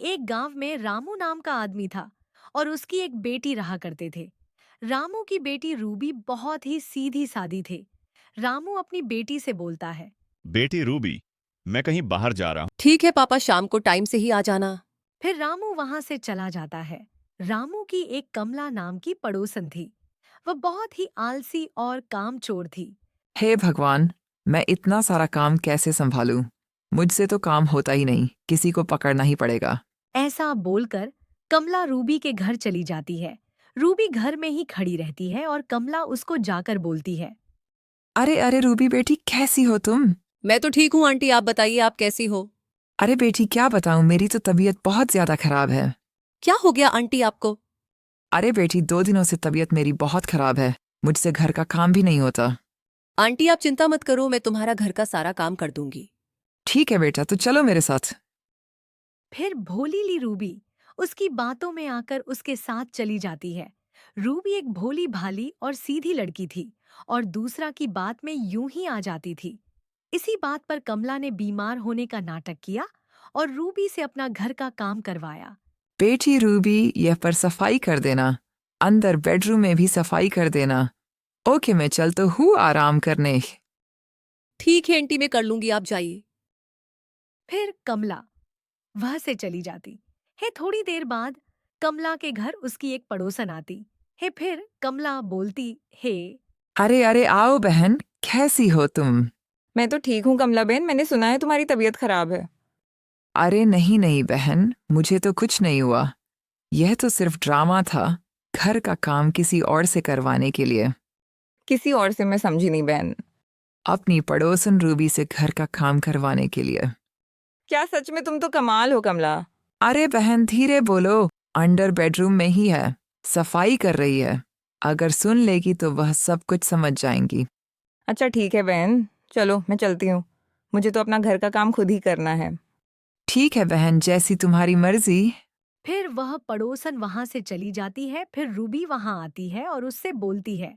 एक गांव में रामू नाम का आदमी था और उसकी एक बेटी रहा करते थे। रामू की बेटी रूबी बहुत ही सीधी सादी थी। रामू अपनी बेटी से बोलता है। बेटी रूबी, मैं कहीं बाहर जा रहा हूँ। ठीक है पापा, शाम को टाइम से ही आ जाना। फिर रामू वहां से चला जाता है। रामू की एक कमला नाम की पड़ोसन थी। वह बहुत ही आलसी और कामचोर थी। हे भगवान, मैं इतना सारा काम कैसे संभालूं? मुझसे तो काम होता ही नहीं, किसी को पकड़ना ही पड़ेगा। ऐसा बोलकर कमला रूबी के घर चली जाती है। रूबी घर में ही खड़ी रहती है और कमला उसको जाकर बोलती है। अरे अरे रूबी बेटी, कैसी हो तुम? मैं तो ठीक हूँ आंटी, आप बताइए आप कैसी हो? अरे बेटी, क्या बताऊं, मेरी तो तबीयत बहुत ज्यादा खराब है। क्या हो गया आंटी आपको? अरे बेटी, 2 दिनों से तबीयत मेरी बहुत खराब है। मुझसे घर का काम भी नहीं होता। आंटी आप चिंता मत करो, मैं तुम्हारा घर का सारा काम कर दूंगी। ठीक है बेटा, तो चलो मेरे साथ। फिर भोलीली रूबी उसकी बातों में आकर उसके साथ चली जाती है। रूबी एक भोली भाली और सीधी लड़की थी और दूसरा की बात में यूं ही आ जाती थी। इसी बात पर कमला ने बीमार होने का नाटक किया और रूबी से अपना घर का काम करवाया। बेटी रूबी, यह पर सफाई कर देना। अंदर बेडरूम में भी सफाई कर देना। ओके, मैं चलता हूँ आराम करने। ठीक है आंटी, मैं कर लूंगी, आप जाइए। फिर कमला वह से चली जाती है। थोड़ी देर बाद कमला के घर उसकी एक पड़ोसन आती है। फिर कमला बोलती है। अरे अरे, आओ बहन, कैसी हो तुम? मैं तो ठीक हूँ कमला बहन, मैंने सुना है तुम्हारी तबीयत खराब है। अरे नहीं नहीं बहन, मुझे तो कुछ नहीं हुआ। यह तो सिर्फ ड्रामा था, घर का काम किसी और से करवाने के लिए। किसी और से मैं समझी नहीं बहन। अपनी पड़ोसन रूबी से घर का काम करवाने के लिए। क्या सच में तुम तो कमाल हो कमला। अरे बहन, धीरे बोलो। अंडर बेडरूम में ही है, सफाई कर रही है। अगर सुन लेगी तो वह सब कुछ समझ जाएंगी। अच्छा ठीक है बहन, चलो मैं चलती हूँ। मुझे तो अपना घर का काम खुद ही करना है। ठीक है बहन, जैसी तुम्हारी मर्जी। फिर वह पड़ोसन वहां से चली जाती है। फिर रूबी वहां आती है और उससे बोलती है।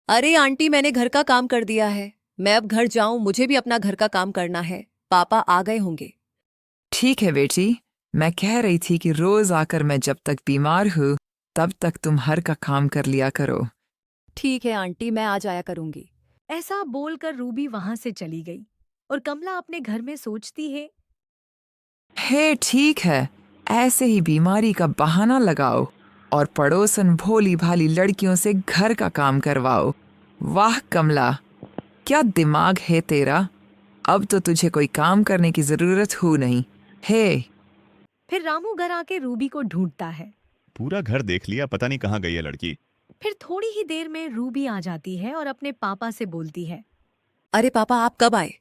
अरे आंटी, मैंने घर का काम कर दिया है। मैं अब घर जाऊं, मुझे भी अपना घर का काम करना है। पापा आ गए होंगे। ठीक है बेटी, मैं कह रही थी कि रोज आकर मैं जब तक बीमार हूँ तब तक तुम हर का काम कर लिया करो। ठीक है आंटी, मैं आ जाया करूंगी। ऐसा बोलकर रूबी वहां से चली गई और कमला अपने घर में सोचती है। हे ठीक है, ऐसे ही बीमारी का बहाना लगाओ और पड़ोसन भोली भाली लड़कियों से घर का काम करवाओ। वाह कमला, क्या दिमाग है तेरा। अब तो तुझे कोई काम करने की जरूरत हो नहीं। हे। फिर रामू घर आके रूबी को ढूंढता है। पूरा घर देख लिया, पता नहीं कहाँ गई है लड़की। फिर थोड़ी ही देर में रूबी आ जाती है और अपने पापा से बोलती है। अरे पापा, आप कब आए?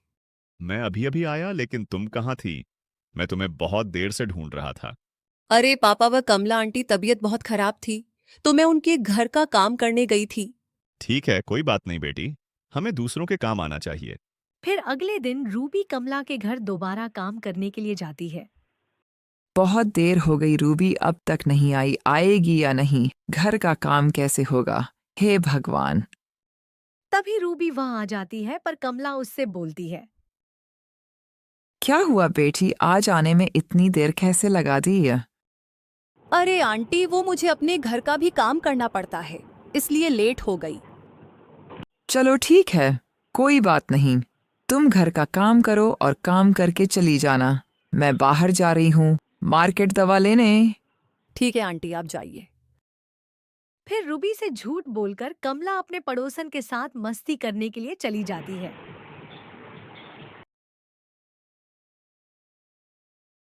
मैं अभी अभी आया, लेकिन तुम कहाँ थी? मैं तुम्हें बहुत देर से ढूंढ रहा था। अरे पापा, वह कमला आंटी तबीयत बहुत खराब थी, तो मैं उनके घर का काम करने गई थी। ठीक है, कोई बात नहीं बेटी, हमें दूसरों के काम आना चाहिए। फिर अगले दिन रूबी कमला के घर दोबारा काम करने के लिए जाती है। बहुत देर हो गई, रूबी अब तक नहीं आई। आएगी या नहीं? घर का काम कैसे होगा? हे भगवान। तभी रूबी वहां आ जाती है पर कमला उससे बोलती है। क्या हुआ बेटी, आज आने में इतनी देर कैसे लगा दी है? अरे आंटी, वो मुझे अपने घर का भी काम करना पड़ता है, इसलिए लेट हो गई। चलो ठीक है, कोई बात नहीं। तुम घर का काम करो और काम करके चली जाना। मैं बाहर जा रही हूँ मार्केट दवा लेने। ठीक है आंटी, आप जाइए। फिर रूबी से झूठ बोलकर कमला अपने पड़ोसन के साथ मस्ती करने के लिए चली जाती है।